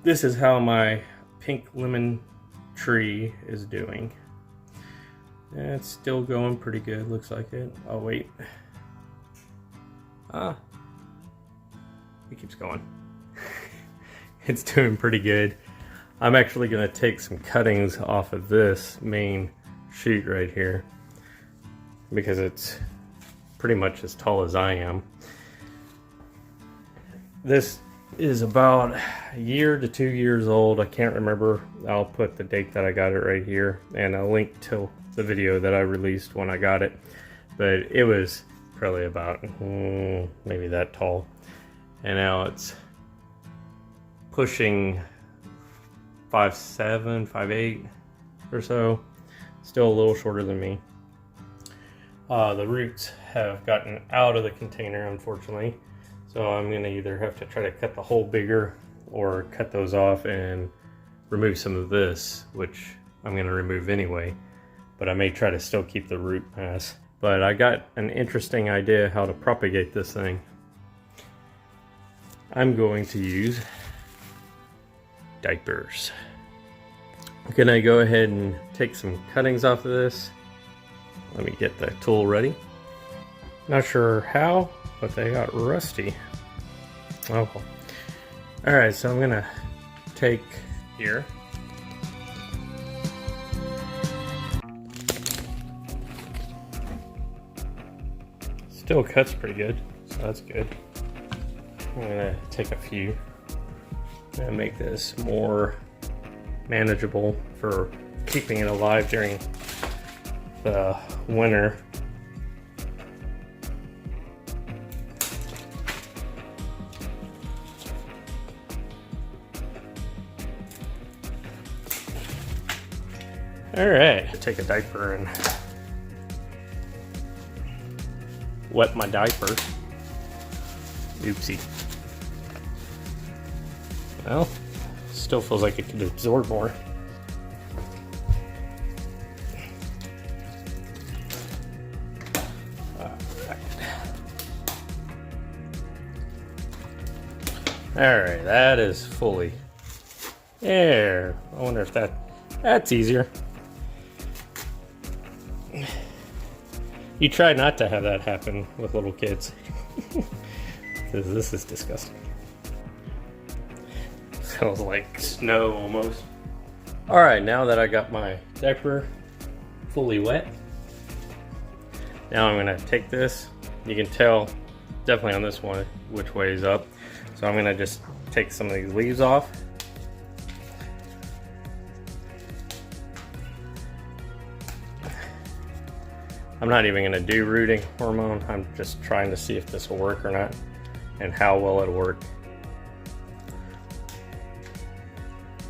this is how my pink lemon tree is doing. It's still going pretty good, looks like it. Oh wait. It keeps going. It's doing pretty good. I'm actually gonna take some cuttings off of this main shoot right here because it's pretty much as tall as I am. This is about a year to 2 years old. I can't remember. I'll put the date that I got it right here and a link to the video that I released when I got it. But it was probably about maybe that tall. And now it's pushing 5'7", 5'8" or so. Still a little shorter than me. The roots have gotten out of the container, unfortunately. So I'm gonna either have to try to cut the hole bigger or cut those off and remove some of this, which I'm gonna remove anyway. But I may try to still keep the root mass. But I got an interesting idea how to propagate this thing. I'm going to use diapers. I'm gonna go ahead and take some cuttings off of this. Let me get the tool ready. Not sure how, but they got rusty. Oh, all right, so I'm gonna take here. Still cuts pretty good, so that's good. I'm gonna take a few and make this more manageable for keeping it alive during the winter. All right, take a diaper and wet my diaper. Oopsie. Well, still feels like it could absorb more. Alright, that is fully there. I wonder if that's easier. You try not to have that happen with little kids. Because this is disgusting. Smells like snow almost. Alright, now that I got my diaper fully wet, now I'm going to take this. You can tell definitely on this one which way is up. So I'm going to just take some of these leaves off. I'm not even going to do rooting hormone. I'm just trying to see if this will work or not and how well it'll work.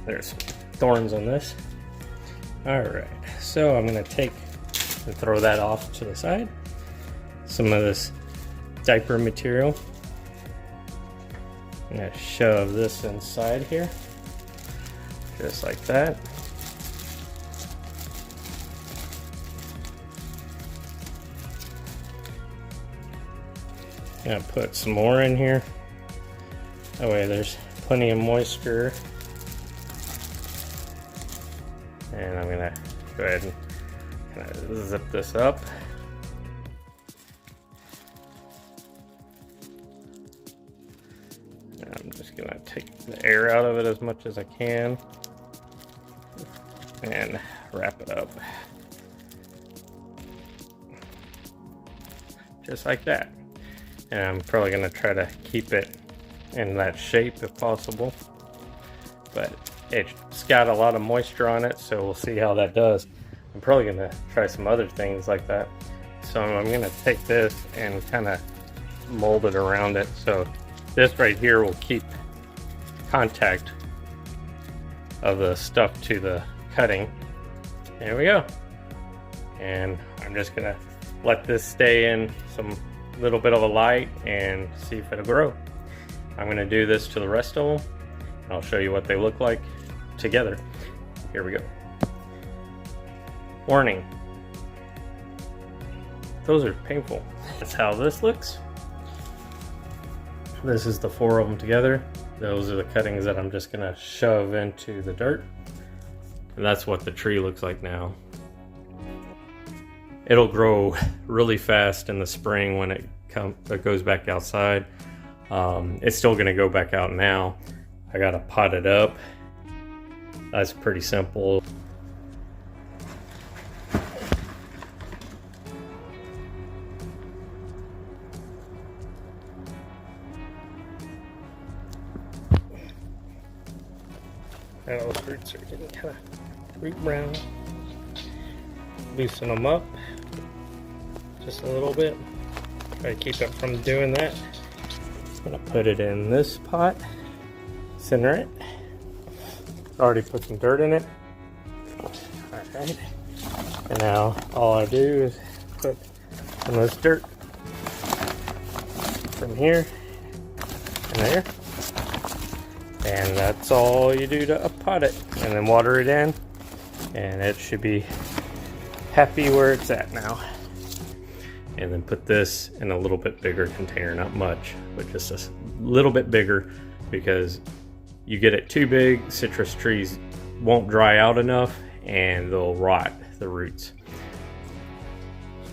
There's some thorns on this. Alright, so I'm going to take and throw that off to the side. Some of this diaper material. I'm going to shove this inside here, just like that. I'm going to put some more in here. That way there's plenty of moisture. And I'm going to go ahead and kind of zip this up. And I'm just going to take the air out of it as much as I can and wrap it up. Just like that. And I'm probably going to try to keep it in that shape if possible. But it's got a lot of moisture on it, so we'll see how that does. I'm probably going to try some other things like that. So I'm going to take this and kind of mold it around it. So this right here will keep contact of the stuff to the cutting. There we go. And I'm just going to let this stay in some little bit of a light and see if it'll grow. I'm going to do this to the rest of them. I'll show you what they look like together. Here we go. Warning. Those are painful. That's how this looks. This is the 4 of them together. those are the cuttings that I'm just gonna shove into the dirt. And that's what the tree looks like now. It'll grow really fast in the spring when it goes back outside. It's still gonna go back out now. I gotta pot it up. That's pretty simple. Now those roots are getting kind of root brown. Loosen them up just a little bit. Try to keep it from doing that. I'm gonna put it in this pot, center it. Already put some dirt in it. Alright. And now all I do is put some of this dirt from here and there. And that's all you do to pot it. And then water it in. And it should be happy where it's at now. And then put this in a little bit bigger container, not much, but just a little bit bigger, because you get it too big, citrus trees won't dry out enough and they'll rot the roots.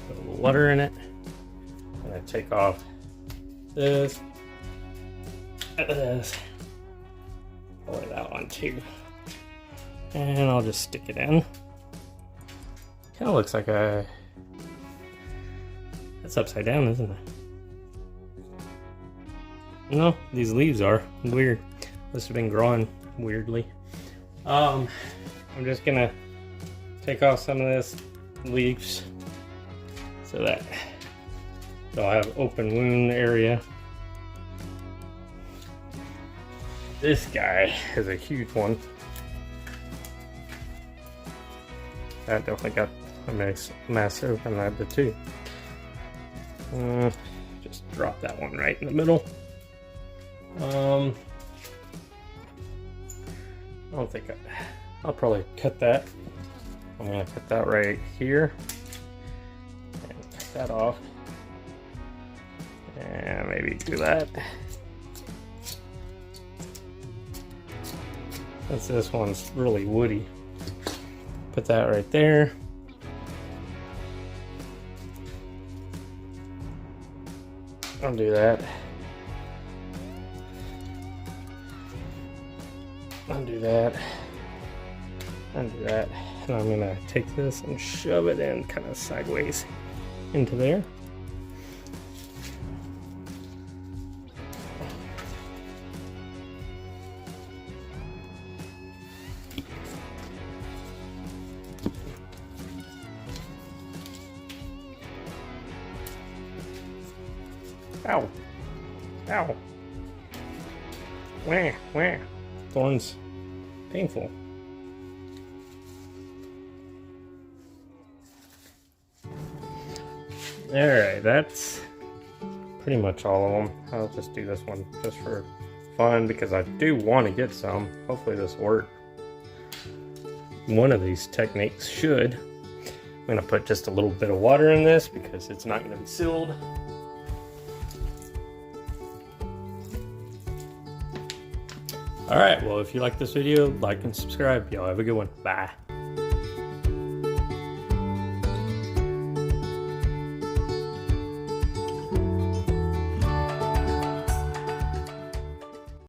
Put a little water in it, and I take off this, probably that one too, and I'll just stick it in. Kind of looks like a, that's upside down, isn't it? No, these leaves are weird. Must have been growing weirdly. I'm just gonna take off some of this leaves so that I'll have open wound area. This guy is a huge one. That definitely got a nice mass open. I did too. Just drop that one right in the middle. I don't think I'll probably cut that. I'm gonna put that right here and cut that off, and maybe do that. Since this one's really woody, put that right there. I'll do that. Undo that, undo that, and I'm gonna take this and shove it in kind of sideways into there. Ow, ow, wah, wah. Thorns, painful. Alright, that's pretty much all of them. I'll just do this one just for fun because I do want to get some. Hopefully this works. One of these techniques should. I'm going to put just a little bit of water in this because it's not going to be sealed. Alright, well if you like this video, like and subscribe. Y'all have a good one. Bye.